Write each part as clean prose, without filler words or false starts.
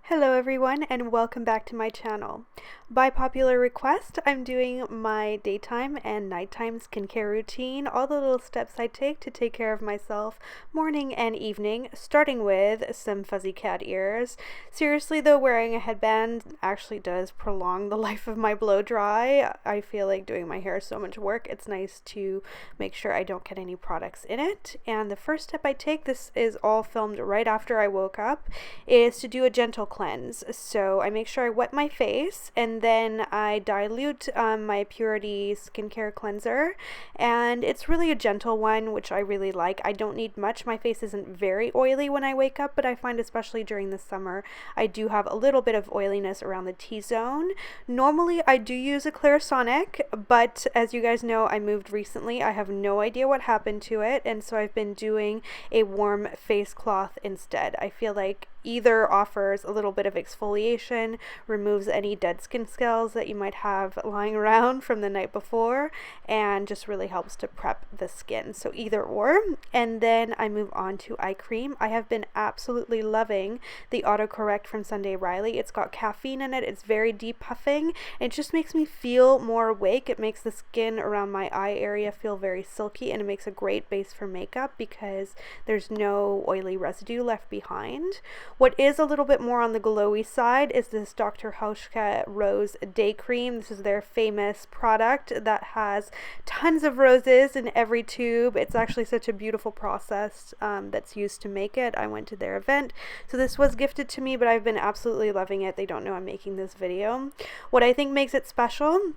Hello everyone and welcome back to my channel. By popular request, I'm doing my daytime and nighttime skincare routine, all the little steps I take to take care of myself morning and evening, starting with some fuzzy cat ears. Seriously though, wearing a headband actually does prolong the life of my blow dry. I feel like doing my hair is so much work. It's nice to make sure I don't get any products in it. And the first step I take, this is all filmed right after I woke up, is to do a gentle cleanse. So I make sure I wet my face and then I dilute my Purity skincare cleanser, and it's really a gentle one, which I really like. I don't need much. My face isn't very oily when I wake up, but I find especially during the summer I do have a little bit of oiliness around the T-zone. Normally I do use a Clarisonic, but as you guys know, I moved recently. I have no idea what happened to it, and so I've been doing a warm face cloth instead. I feel like either offers a little bit of exfoliation, removes any dead skin cells that you might have lying around from the night before, and just really helps to prep the skin. So either or. And then I move on to eye cream. I have been absolutely loving the autocorrect from Sunday Riley. It's got caffeine in it. It's very depuffing. It just makes me feel more awake. It makes the skin around my eye area feel very silky, and it makes a great base for makeup because there's no oily residue left behind. What is a little bit more on the glowy side is this Dr. Haushka Rose Day Cream. This is their famous product that has tons of roses in every tube. It's actually such a beautiful process that's used to make it. I went to their event, so this was gifted to me, but I've been absolutely loving it. They don't know I'm making this video. What I think makes it special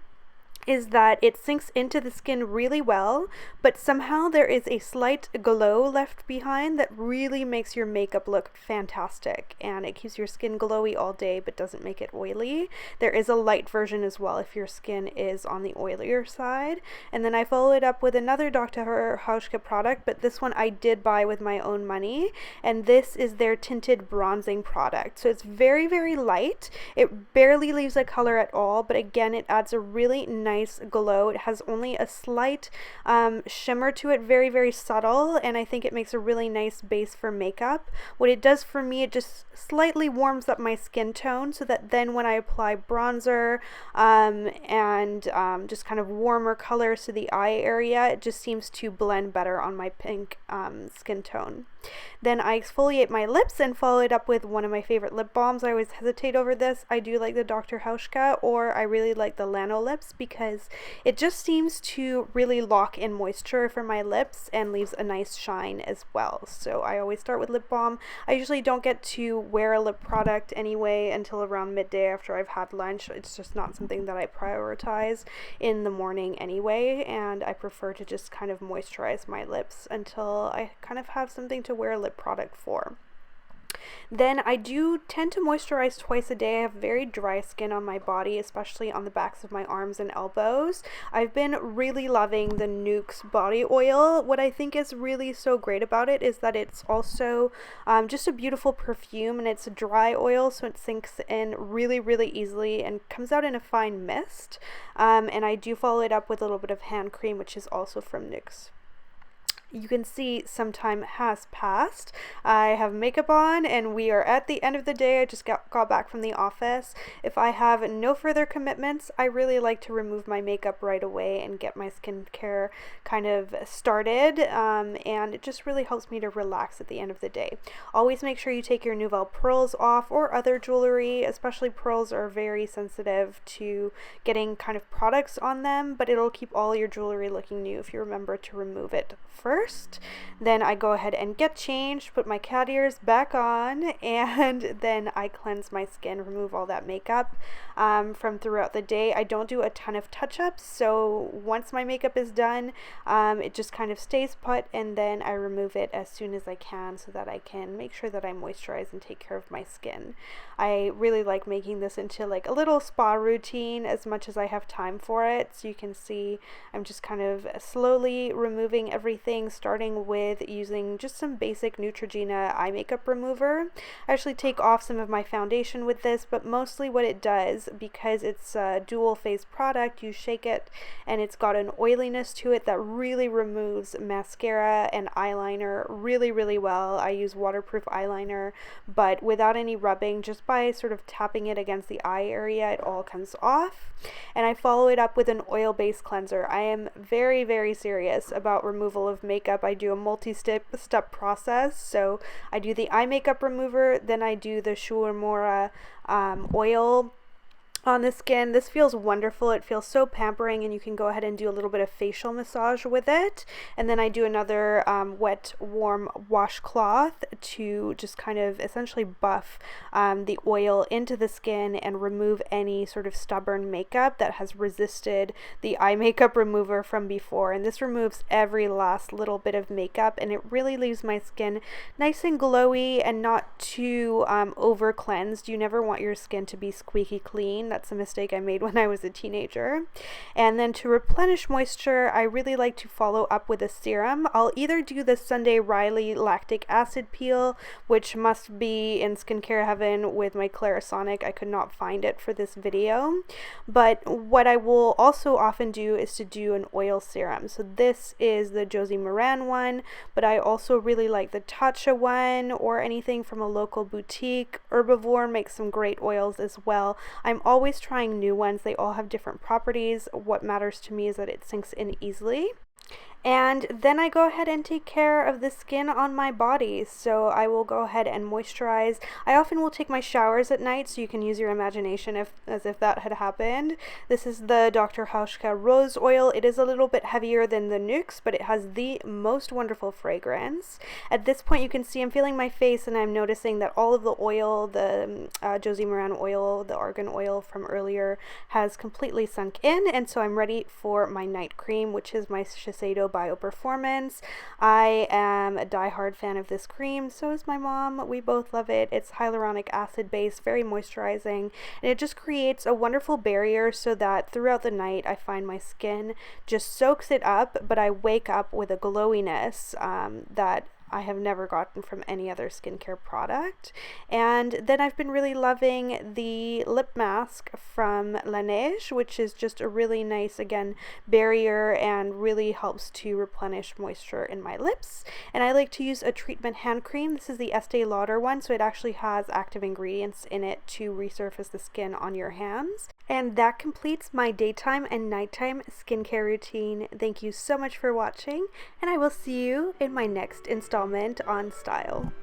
is that it sinks into the skin really well, but somehow there is a slight glow left behind that really makes your makeup look fantastic, and it keeps your skin glowy all day but doesn't make it oily. There is a light version as well if your skin is on the oilier side. And then I follow it up with another Dr. Haushka product, but this one I did buy with my own money, and this is their tinted bronzing product. So it's very, very light. It barely leaves a color at all, but again, it adds a really nice glow. It has only a slight shimmer to it, very, very subtle, and I think it makes a really nice base for makeup. What it does for me, it just slightly warms up my skin tone so that then when I apply bronzer and just kind of warmer colors to the eye area, it just seems to blend better on my pink skin tone. Then I exfoliate my lips and follow it up with one of my favorite lip balms. I always hesitate over this. I do like the Dr. Haushka, or I really like the Lanolips because it just seems to really lock in moisture for my lips and leaves a nice shine as well. So I always start with lip balm. I usually don't get to wear a lip product anyway until around midday after I've had lunch. It's just not something that I prioritize in the morning anyway, and I prefer to just kind of moisturize my lips until I kind of have something to wear a lip product for. Then I do tend to moisturize twice a day. I have very dry skin on my body, especially on the backs of my arms and elbows. I've been really loving the Nuxe body oil. What I think is really so great about it is that it's also just a beautiful perfume, and it's a dry oil, so it sinks in really, really easily and comes out in a fine mist. And I do follow it up with a little bit of hand cream, which is also from Nuxe. You can see some time has passed. I have makeup on and we are at the end of the day. I just got back from the office. If I have no further commitments, I really like to remove my makeup right away and get my skincare kind of started, and it just really helps me to relax at the end of the day. Always make sure you take your Nouvelle Pearls off or other jewelry, especially pearls are very sensitive to getting kind of products on them, but it'll keep all your jewelry looking new if you remember to remove it first. Then I go ahead and get changed, put my cat ears back on, and then I cleanse my skin, remove all that makeup from throughout the day. I don't do a ton of touch-ups, so once my makeup is done, it just kind of stays put, and then I remove it as soon as I can so that I can make sure that I moisturize and take care of my skin. I really like making this into like a little spa routine as much as I have time for it. So you can see I'm just kind of slowly removing everything, starting with using just some basic Neutrogena eye makeup remover. I actually take off some of my foundation with this, but mostly what it does, because it's a dual phase product, you shake it and it's got an oiliness to it that really removes mascara and eyeliner really well. I use waterproof eyeliner, but without any rubbing, just by sort of tapping it against the eye area, it all comes off. And I follow it up with an oil-based cleanser. I am very serious about removal of makeup. I do a multi-step process. So I do the eye makeup remover, then I do the Shuamora oil on the skin. This feels wonderful. It feels so pampering, and you can go ahead and do a little bit of facial massage with it. And then I do another wet, warm washcloth to just kind of essentially buff the oil into the skin and remove any sort of stubborn makeup that has resisted the eye makeup remover from before. And this removes every last little bit of makeup, and it really leaves my skin nice and glowy and not too over cleansed. You never want your skin to be squeaky clean. That's a mistake I made when I was a teenager. And then to replenish moisture, I really like to follow up with a serum. I'll either do the Sunday Riley lactic acid peel, which must be in skincare heaven with my Clarisonic. I could not find it for this video. But what I will also often do is to do an oil serum. So this is the Josie Moran one, but I also really like the Tatcha one, or anything from a local boutique. Herbivore makes some great oils as well. I'm always trying new ones. They all have different properties. What matters to me is that it sinks in easily. And then I go ahead and take care of the skin on my body. So I will go ahead and moisturize. I often will take my showers at night, so you can use your imagination as if that had happened. This is the Dr. Haushka Rose Oil. It is a little bit heavier than the Nuxe, but it has the most wonderful fragrance. At this point, you can see I'm feeling my face, and I'm noticing that all of the oil, the Josie Moran oil, the argan oil from earlier, has completely sunk in. And so I'm ready for my night cream, which is my Shiseido Bio Performance. I am a die-hard fan of this cream. So is my mom. We both love it. It's hyaluronic acid based, very moisturizing, and it just creates a wonderful barrier so that throughout the night I find my skin just soaks it up, but I wake up with a glowiness that I have never gotten from any other skincare product. And then I've been really loving the lip mask from LaNeige, which is just a really nice, again, barrier and really helps to replenish moisture in my lips. And I like to use a treatment hand cream. This is the Estee Lauder one, so it actually has active ingredients in it to resurface the skin on your hands. And that completes my daytime and nighttime skincare routine. Thank you so much for watching, and I will see you in my next installment on style.